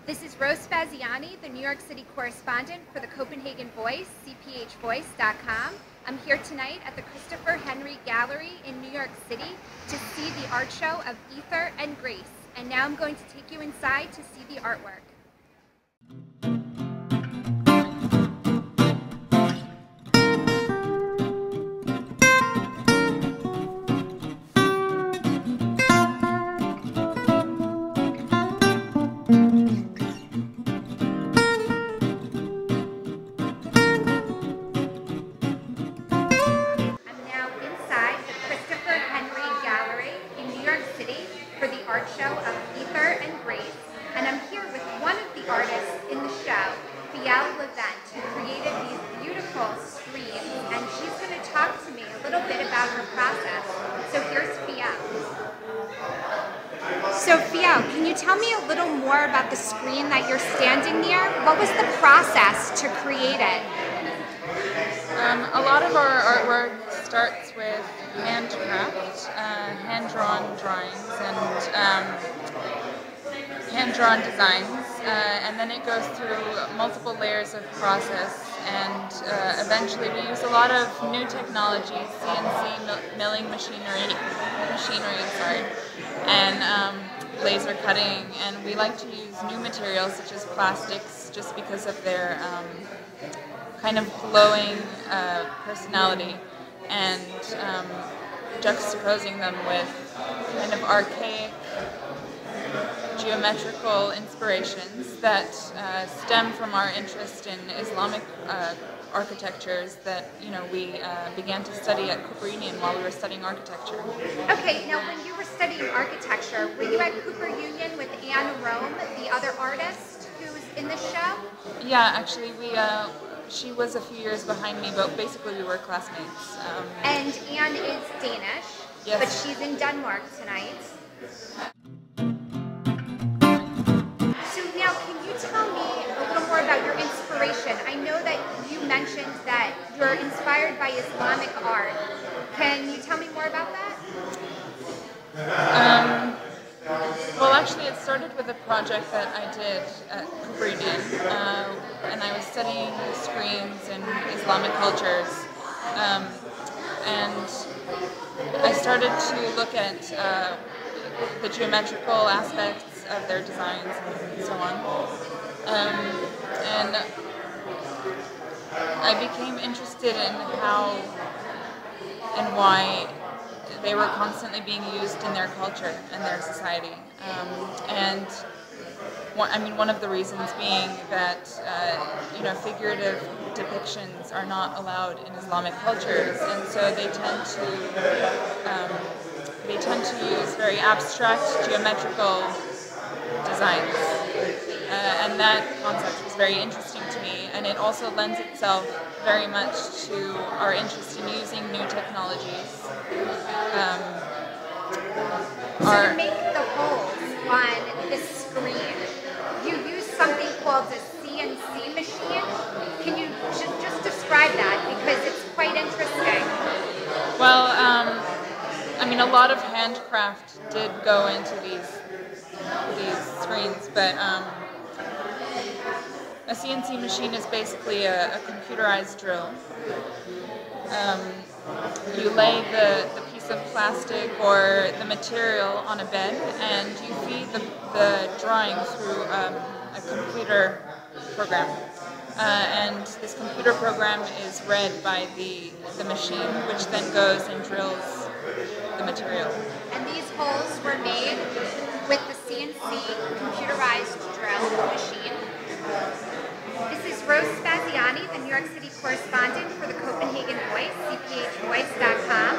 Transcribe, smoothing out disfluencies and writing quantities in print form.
This is Rose Spaziani, the New York City correspondent for the Copenhagen Voice, cphvoice.com. I'm here tonight at the Christopher Henry Gallery in New York City to see the art show of Ether and Grace. And now I'm going to take you inside to see the artwork. For the art show of Ether and Grace, and I'm here with one of the artists in the show, Fiyel Levent, who created these beautiful screens, and she's going to talk to me a little bit about her process. So here's Fiyel. So Fiyel, can you tell me a little more about the screen that you're standing near? What was the process to create it? A lot of our artwork starts with handcraft, hand-drawn drawings and hand-drawn designs, and then it goes through multiple layers of process, and eventually we use a lot of new technology, CNC milling machinery, and laser cutting, and we like to use new materials such as plastics just because of their kind of glowing personality, and juxtaposing them with kind of archaic geometrical inspirations that stem from our interest in Islamic architectures that we began to study at Cooper Union while we were studying architecture. Okay, now when you were studying architecture, were you at Cooper Union with Anne Romme, the other artist who's in the show? Yeah, actually she was a few years behind me, but basically we were classmates. And Anne is Danish, yes. But she's in Denmark tonight. So now, can you tell me a little more about your inspiration? I know that you mentioned that you're inspired by Islamic art. Can you tell me more about that? Well, actually, it started with a project that I did at Cooper Union, and I was studying screens and Islamic cultures, and I started to look at the geometrical aspects of their designs and so on, and I became interested in how and why they were constantly being used in their culture and their society, and one of the reasons being that figurative depictions are not allowed in Islamic cultures, and so they tend to use very abstract geometrical designs, and that concept was very interesting to me, and it also lends itself very much to our interest in using new technologies. So to make the holes on this screen, you use something called a CNC machine. Can you just describe that, because it's quite interesting? Well, a lot of handcraft did go into these screens, but a CNC machine is basically a computerized drill. You lay the piece of plastic or the material on a bed, and you feed the drawing through a computer program. And this computer program is read by the machine, which then goes and drills the material. And these holes were made with the CNC computerized drill machine. This is Rose Spaziani, the New York City correspondent for the Copenhagen Voice, cphvoice.com.